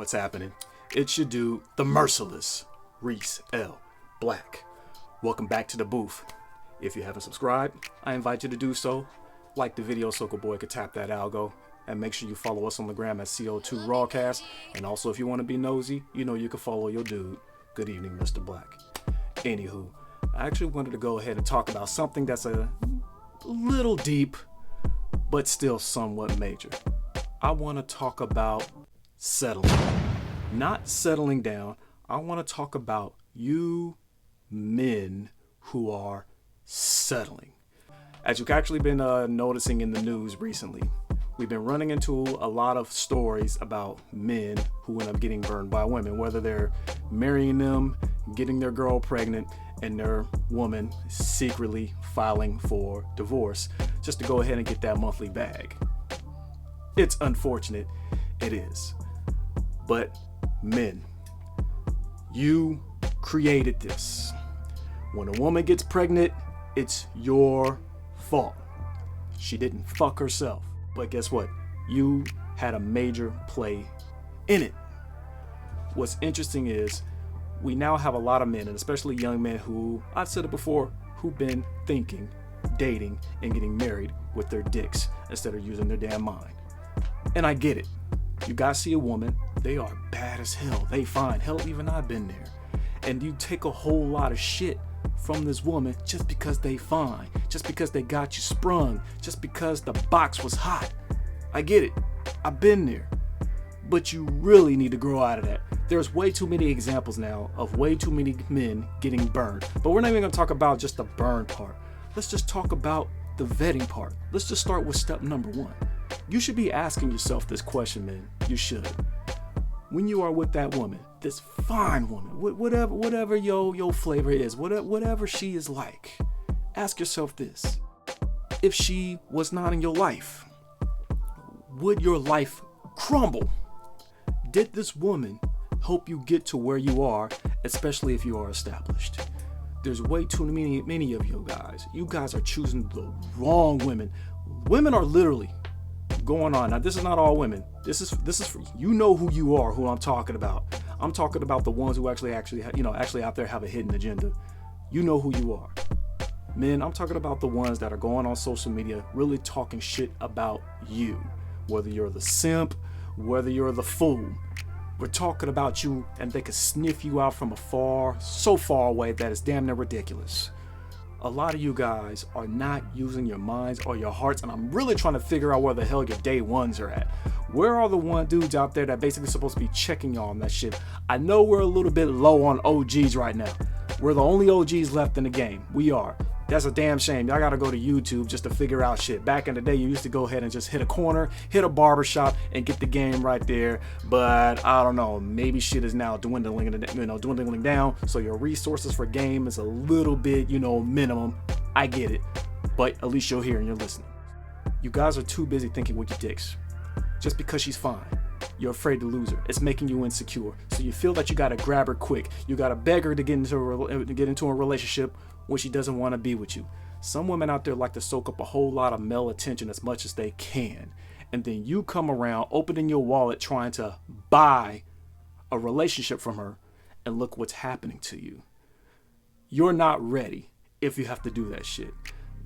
what's happening? It's your dude, the merciless Reece L. Black. Welcome back to the booth. If you haven't subscribed, I invite you to do so. Like the video so boy could tap that algo. And make sure you follow us on the gram at CO2 Rawcast. And also, if you want to be nosy, you know you can follow your dude. Good evening, Mr. Black. Anywho, I actually wanted to go ahead and talk about something that's a little deep, but still somewhat major. I want to talk about settling. Not settling down. I want to talk about you men who are settling. As you've actually been noticing in the news recently, we've been running into a lot of stories about men who end up getting burned by women, whether they're marrying them, getting their girl pregnant, and their woman secretly filing for divorce just to go ahead and get that monthly bag. It's unfortunate, it is. But men, you created this. When a woman gets pregnant, it's your fault. She didn't fuck herself. But guess what? You had a major play in it. What's interesting is we now have a lot of men, and especially young men who, I've said it before, who've been thinking, dating, and getting married with their dicks instead of using their damn mind. And I get it. You guys see a woman, they are bad as hell. They fine. Hell, even I've been there. And you take a whole lot of shit from this woman just because they fine, just because they got you sprung, just because the box was hot. I get it. I've been there. But you really need to grow out of that. There's way too many examples now of way too many men getting burned. But we're not even going to talk about just the burn part. Let's just talk about the vetting part. Let's just start with step number one. You should be asking yourself this question, man. You should. When you are with that woman, this fine woman, whatever your flavor is, whatever she is like, ask yourself this. If she was not in your life, would your life crumble? Did this woman help you get to where you are, especially if you are established? There's way too many of you guys. You guys are choosing the wrong women. Women are literally going on. Now, this is not all women. This is for you know who you are, who I'm talking about. I'm talking about the ones who actually out there have a hidden agenda. You know who you are. Men, I'm talking about the ones that are going on social media really talking shit about you. Whether you're the simp, whether you're the fool. We're talking about you, and they can sniff you out from afar, so far away that it's damn near ridiculous. A lot of you guys are not using your minds or your hearts, and I'm really trying to figure out where the hell your day ones are at. Where are the one dudes out there that basically supposed to be checking y'all on that shit? I know we're a little bit low on OGs right now. We're the only OGs left in the game. We are. That's a damn shame. I gotta go to YouTube just to figure out shit. Back in the day, you used to go ahead and just hit a corner, hit a barbershop, and get the game right there. But I don't know, maybe shit is now dwindling down. So your resources for game is a little bit, minimum. I get it, but at least you're here and you're listening. You guys are too busy thinking with your dicks. Just because she's fine, you're afraid to lose her. It's making you insecure. So you feel that you gotta grab her quick. You gotta beg her to get into a relationship when she doesn't want to be with you. Some women out there like to soak up a whole lot of male attention as much as they can. And then you come around opening your wallet trying to buy a relationship from her, and look what's happening to you. You're not ready if you have to do that shit.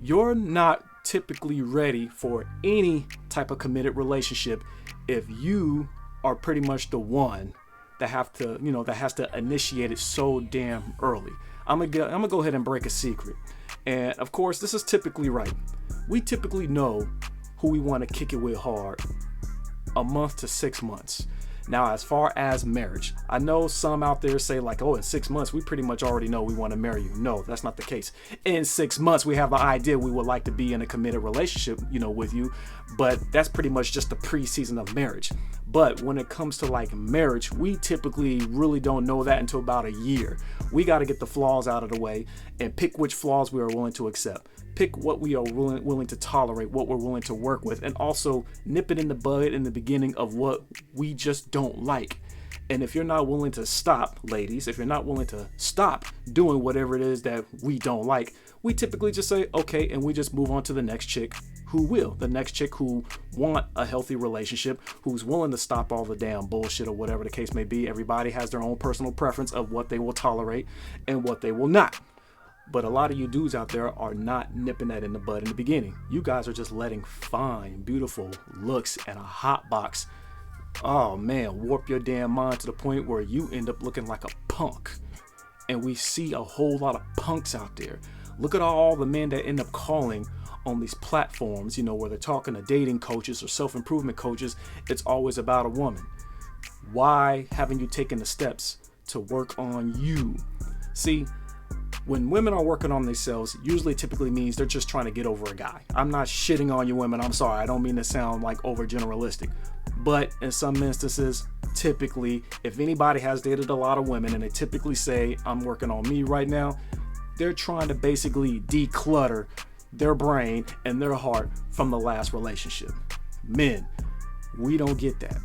You're not typically ready for any type of committed relationship if you are pretty much the one that has to initiate it so damn early. I'm gonna go ahead and break a secret. And of course, this is typically right. We typically know who we want to kick it with hard a month to 6 months. Now, as far as marriage, I know some out there say like, oh, in 6 months, we pretty much already know we want to marry you. No, that's not the case. In 6 months, we have the idea we would like to be in a committed relationship, with you, but that's pretty much just the pre-season of marriage. But when it comes to like marriage, we typically really don't know that until about a year. We got to get the flaws out of the way and pick which flaws we are willing to accept. Pick what we are willing to tolerate, what we're willing to work with, and also nip it in the bud in the beginning of what we just don't like. And if you're not willing to stop, ladies, if you're not willing to stop doing whatever it is that we don't like, we typically just say, okay, and we just move on to the next chick who will. The next chick who want a healthy relationship, who's willing to stop all the damn bullshit or whatever the case may be. Everybody has their own personal preference of what they will tolerate and what they will not. But a lot of you dudes out there are not nipping that in the bud in the beginning. You guys are just letting fine, beautiful looks and a hot box, oh man, warp your damn mind to the point where you end up looking like a punk. And we see a whole lot of punks out there. Look at all the men that end up calling on these platforms, where they're talking to dating coaches or self-improvement coaches. It's always about a woman. Why haven't you taken the steps to work on you? See, when women are working on themselves, usually typically means they're just trying to get over a guy. I'm not shitting on you women. I'm sorry. I don't mean to sound like over generalistic. But in some instances, typically, if anybody has dated a lot of women and they typically say, I'm working on me right now, they're trying to basically declutter their brain and their heart from the last relationship. Men, we don't get that.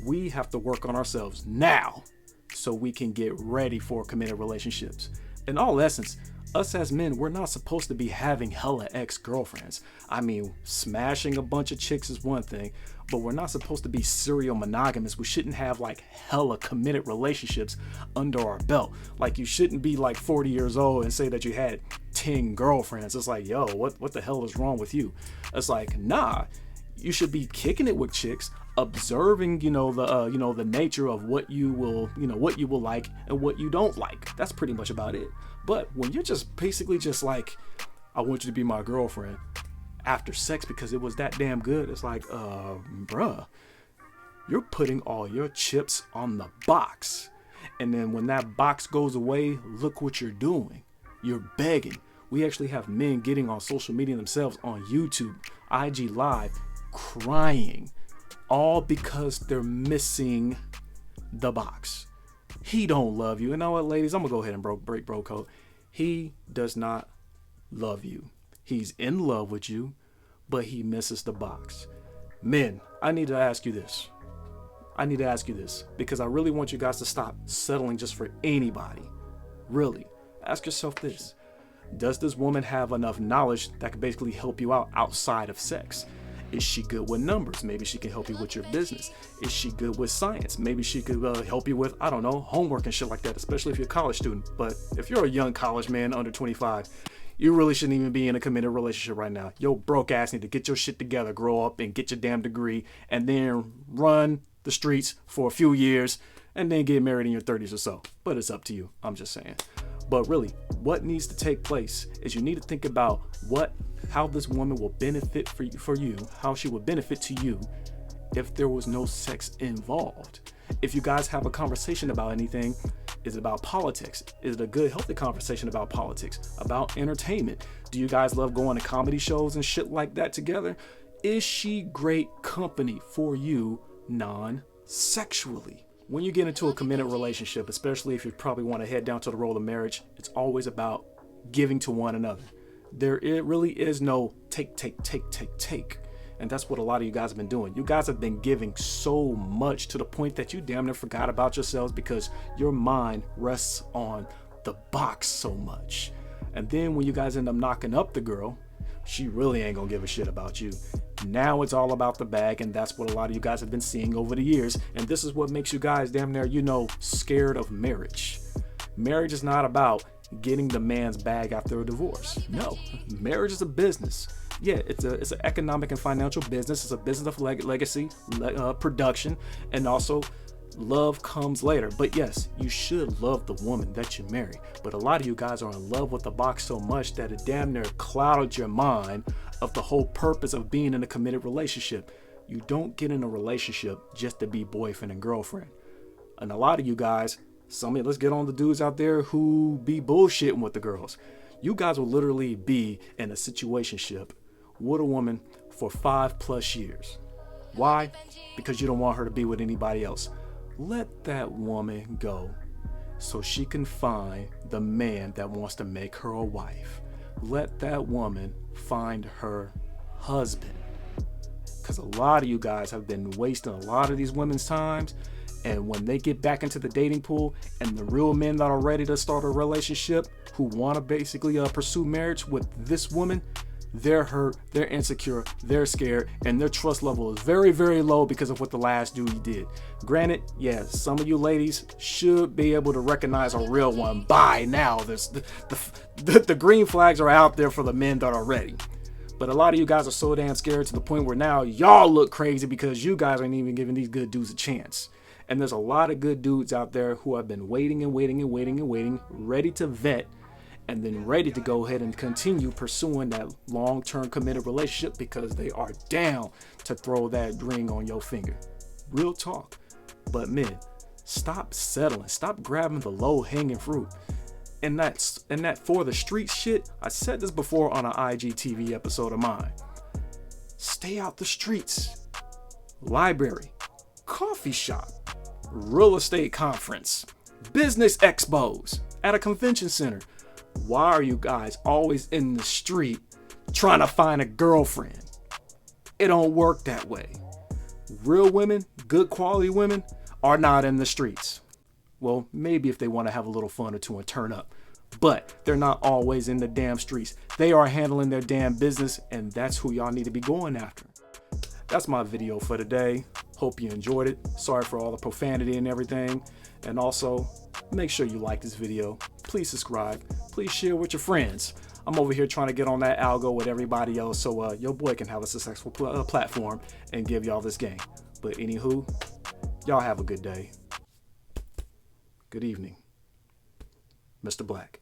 We have to work on ourselves now so we can get ready for committed relationships. In all essence, us as men, we're not supposed to be having hella ex-girlfriends. I mean, smashing a bunch of chicks is one thing, but we're not supposed to be serial monogamous. We shouldn't have like hella committed relationships under our belt. Like, you shouldn't be like 40 years old and say that you had 10 girlfriends. It's like, yo, what the hell is wrong with you? It's like, nah, you should be kicking it with chicks, observing, the nature of what you will like and what you don't like. That's pretty much about it. But when you're just basically just like, I want you to be my girlfriend after sex because it was that damn good, it's like, bruh, you're putting all your chips on the box. And then when that box goes away, look what you're doing. You're begging. We actually have men getting on social media themselves on YouTube, IG Live, crying, all because they're missing the box. He don't love you. You know what, ladies? I'm gonna go ahead and break bro code. He does not love you. He's in love with you, but he misses the box. Men, I need to ask you this because I really want you guys to stop settling just for anybody. Really, ask yourself this. Does this woman have enough knowledge that can basically help you out outside of sex? Is she good with numbers? Maybe she can help you with your business. Is she good with science? Maybe she could help you with, homework and shit like that, especially if you're a college student. But if you're a young college man under 25, you really shouldn't even be in a committed relationship right now. Yo, broke ass need to get your shit together, grow up and get your damn degree, and then run the streets for a few years and then get married in your 30s or so. But it's up to you. I'm just saying. But really, what needs to take place is you need to think about how this woman will benefit for you, how she would benefit to you if there was no sex involved. If you guys have a conversation about anything, is it about politics? Is it a good, healthy conversation about politics, about entertainment? Do you guys love going to comedy shows and shit like that together? Is she great company for you non-sexually? When you get into a committed relationship, especially if you probably want to head down to the road of marriage, it's always about giving to one another. It really is no take. And that's what a lot of you guys have been doing. You guys have been giving so much to the point that you damn near forgot about yourselves because your mind rests on the box so much. And then when you guys end up knocking up the girl, she really ain't gonna give a shit about you. Now it's all about the bag, and that's what a lot of you guys have been seeing over the years. And this is what makes you guys damn near, scared of marriage. Marriage is not about getting the man's bag after a divorce. No, marriage is a business. Yeah, it's an economic and financial business. It's a business of legacy, production, and also love comes later. But yes, you should love the woman that you marry. But a lot of you guys are in love with the box so much that it damn near clouded your mind of the whole purpose of being in a committed relationship. You don't get in a relationship just to be boyfriend and girlfriend. And a lot of you guys, let's get on the dudes out there who be bullshitting with the girls. You guys will literally be in a situationship with a woman for 5+ years. Why? Because you don't want her to be with anybody else. Let that woman go so she can find the man that wants to make her a wife. Let that woman find her husband. Because a lot of you guys have been wasting a lot of these women's times. And when they get back into the dating pool and the real men that are ready to start a relationship, who want to basically pursue marriage with this woman, they're hurt, they're insecure, they're scared, and their trust level is very, very low because of what the last dude did. Granted, yeah, some of you ladies should be able to recognize a real one by now. The green flags are out there for the men that are ready. But a lot of you guys are so damn scared to the point where now y'all look crazy because you guys aren't even giving these good dudes a chance. And there's a lot of good dudes out there who have been waiting, ready to vet, and then ready to go ahead and continue pursuing that long-term committed relationship because they are down to throw that ring on your finger. Real talk. But men, stop settling. Stop grabbing the low-hanging fruit. And that for the street shit, I said this before on an IGTV episode of mine. Stay out the streets. Library, coffee shop, real estate conference, business expos, at a convention center. Why are you guys always in the street trying to find a girlfriend? It don't work that way. Real women, good quality women, are not in the streets. Well, maybe if they want to have a little fun or two and turn up. But they're not always in the damn streets. They are handling their damn business, and that's who y'all need to be going after. That's my video for today. Hope you enjoyed it. Sorry for all the profanity and everything. And also, make sure you like this video. Please subscribe. Please share with your friends. I'm over here trying to get on that algo with everybody else so your boy can have a successful platform and give y'all this game. But anywho, y'all have a good day. Good evening, Mr. Black.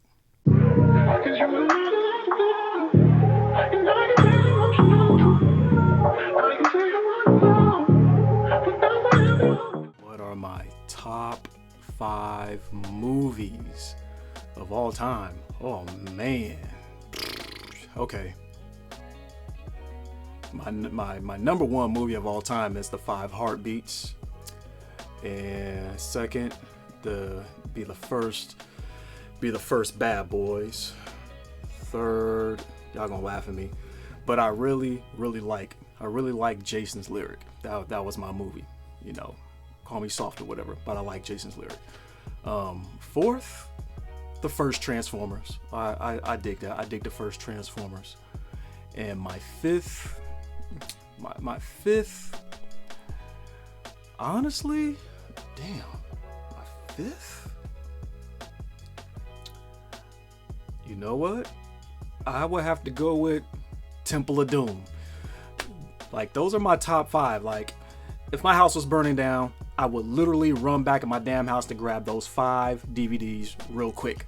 What are my top 5 movies of all time? Oh man. Okay. My number 1 movie of all time is The 5 Heartbeats. And second, be the first Bad Boys. Third, y'all gonna laugh at me, but I really like Jason's Lyric. That was my movie. You know, call me soft or whatever, but I like Jason's Lyric. Fourth, the first Transformers. I dig that. I dig the first Transformers. And my fifth, honestly, damn, my fifth. You know what? I would have to go with Temple of Doom. Like, those are my top 5. Like, if my house was burning down, I would literally run back in my damn house to grab those 5 DVDs real quick.